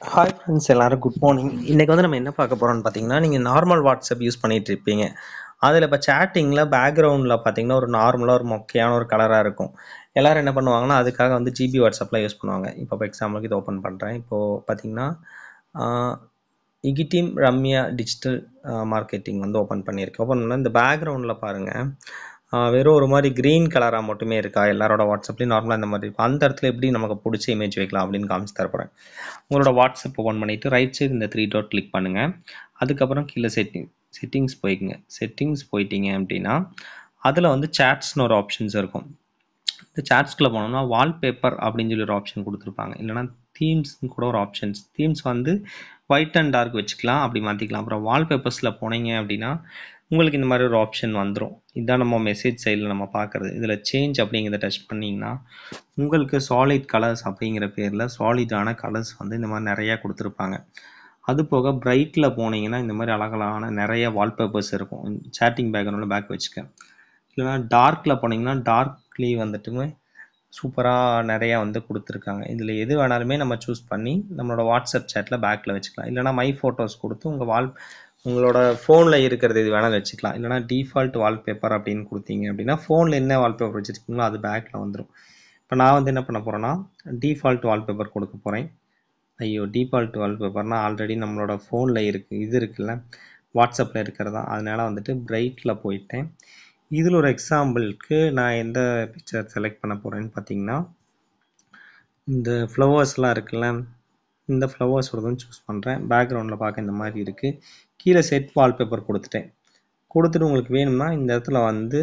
Hi friends, எல்லாரும் good morning. இன்றைக்கி வந்து நம்ம என்ன பார்க்க போகிறோம்னு பார்த்தீங்கன்னா, நீங்கள் நார்மல் வாட்ஸ்அப் யூஸ் பண்ணிகிட்டு இருப்பீங்க. அதில் இப்போ சேட்டிங்கில் பேக்ரவுண்டில் பார்த்தீங்கன்னா ஒரு நார்மலாக ஒரு மொக்கையான ஒரு கலராக இருக்கும். எல்லோரும் என்ன பண்ணுவாங்கன்னா, அதுக்காக வந்து ஜிபி வாட்ஸ்அப்லாம் யூஸ் பண்ணுவாங்க. இப்போ ஃபார் எக்ஸாம்பிளுக்கு இதை ஓப்பன் பண்ணுறேன். இப்போது பார்த்தீங்கன்னா இகிடீம் ரம்யா டிஜிட்டல் மார்க்கெட்டிங் வந்து ஓப்பன் பண்ணியிருக்கேன். ஓப்பன் பண்ணால் இந்த பேக்ரவுண்டில் பாருங்கள், வெறும் ஒரு மாதிரி க்ரீன் கலராக மட்டுமே இருக்கா. எல்லாரோட வாட்ஸ்அப்லேயும் நார்மலாக இந்த மாதிரி இருக்கும். அந்த இடத்துல எப்படி நமக்கு பிடிச்ச இமேஜ் வைக்கலாம் அப்படின்னு காமிச்சு தரப்போகிறேன். உங்களோட வாட்ஸ்அப் ஓப்பன் பண்ணிவிட்டு ரைட் சைடு இந்த 3 டாட் கிளிக் பண்ணுங்கள். அதுக்கப்புறம் கீழே செட்டிங்ஸ் போய்க்குங்க. செட்டிங்ஸ் போயிட்டீங்க அப்படின்னா அதில் வந்து சேட்ஸ்னு ஒரு ஆப்ஷன்ஸ் இருக்கும். இந்த சாட்ஸ்குள்ளே போனோம்னா வால்பேப்பர் அப்படின்னு சொல்லி ஒரு ஆப்ஷன் கொடுத்துருப்பாங்க. இல்லைனா தீம்ஸ்னு கூட ஒரு ஆப்ஷன்ஸ். தீம்ஸ் வந்து ஒயிட் அண்ட் டார்க் வச்சுக்கலாம், அப்படி மாற்றிக்கலாம். அப்புறம் வால்பேப்பர்ஸில் போனீங்க அப்படின்னா உங்களுக்கு இந்த மாதிரி ஒரு ஆப்ஷன் வந்துடும். இதுதான் நம்ம மெசேஜ் சைடில் நம்ம பார்க்குறது. இதில் சேஞ்ச் அப்படிங்கிறத டச் பண்ணிங்கன்னா உங்களுக்கு சாலிட் கலர்ஸ் அப்படிங்கிற பேரில் சாலிடான கலர்ஸ் வந்து இந்த மாதிரி நிறையா கொடுத்துருப்பாங்க. அது போக பிரைட்டில் போனீங்கன்னா இந்த மாதிரி அழகழகான நிறைய வால்பேப்பர்ஸ் இருக்கும். சேட்டிங் பேக்ரவுண்டில் பேக் வச்சுக்க. இல்லைனா டார்க்கில் போனீங்கன்னா டார்க்லேயே வந்துட்டுமே சூப்பராக நிறையா வந்து கொடுத்துருக்காங்க. இதில் எது வேணாலுமே நம்ம சூஸ் பண்ணி நம்மளோட வாட்ஸ்அப் சேட்டில் பேக்கில் வச்சுக்கலாம். இல்லைனா மை ஃபோட்டோஸ் கொடுத்து உங்களோட ஃபோனில் இருக்கிறது இது வேணாலும் வச்சுக்கலாம். இல்லைனா டிஃபால்ட் வால்பேப்பர் அப்படின்னு கொடுத்தீங்க அப்படின்னா ஃபோனில் என்ன வால்பேப்பர் வச்சுருக்கீங்களோ அது பேக்கில் வந்துடும். இப்போ நான் வந்து என்ன பண்ண போகிறேன்னா டிஃபால்ட் வால்பேப்பர் கொடுக்க போகிறேன். டிஃபால்ட் வால்பேப்பர்னால் ஆல்ரெடி நம்மளோட ஃபோனில் இருக்குது, இது இருக்குல்ல வாட்ஸ்அப்பில் இருக்கிறதா. அதனால் வந்துட்டு பிரைட்டில் போயிட்டேன். இதில் ஒரு எக்ஸாம்பிளுக்கு நான் எந்த பிக்சர் செலக்ட் பண்ண போகிறேன்னு பார்த்தீங்கன்னா, இந்த ஃப்ளவர்ஸ்லாம் இருக்குல்ல, இந்த ஃப்ளவர்ஸோடதும் சூஸ் பண்ணுறேன். பேக்ரவுண்டில் பார்க்க இந்த மாதிரி இருக்குது. கீழே செட் வால்பேப்பர் கொடுத்துட்டேன். கொடுத்துட்டு உங்களுக்கு வேணும்னா இந்த இடத்துல வந்து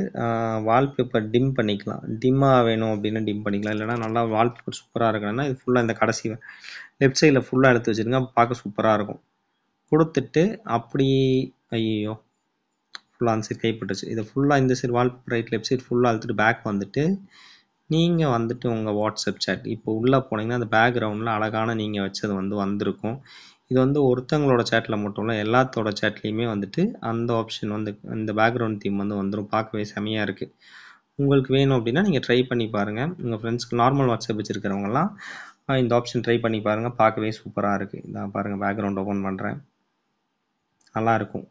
வால்பேப்பர் டிம் பண்ணிக்கலாம். டிம்மாக வேணும் அப்படின்னு டிம் பண்ணிக்கலாம். இல்லைனா நல்லா வால்பேப்பர் சூப்பராக இருக்கணும்னா இது ஃபுல்லாக இந்த கடைசி லெஃப்ட் சைடில் ஃபுல்லாக எடுத்து வச்சுருங்க, பார்க்க சூப்பராக இருக்கும். கொடுத்துட்டு அப்படி ஐயோ ஃபுல்லாக அந்த சைடு கைப்பட்டுச்சு. இதை ஃபுல்லாக இந்த side wallpaper right left side ஃபுல்லாக அழுத்துட்டு பேக் வந்துட்டு நீங்கள் வந்துட்டு உங்கள் வாட்ஸ்அப் சேட் இப்போ உள்ளே போனீங்கன்னா அந்த பேக்ரவுண்டில் அழகான நீங்கள் வச்சது வந்து வந்திருக்கும். இது வந்து ஒருத்தங்களோட சேட்டில் மட்டும் இல்லை, எல்லாத்தோட சேட்லேயுமே வந்துட்டு அந்த ஆப்ஷன் வந்து இந்த பேக்ரவுண்ட் தீம் வந்து வந்துடும். பார்க்கவே செமையாக இருக்குது. உங்களுக்கு வேணும் அப்படின்னா நீங்கள் ட்ரை பண்ணி பாருங்கள். உங்கள் ஃப்ரெண்ட்ஸ்க்கு நார்மல் வாட்ஸ்அப் வச்சுருக்கிறவங்கலாம் இந்த ஆப்ஷன் ட்ரை பண்ணி பாருங்கள். பார்க்கவே சூப்பராக இருக்குது. நான் பாருங்கள் பேக்ரவுண்ட் ஓப்பன் பண்ணுறேன், நல்லாயிருக்கும்.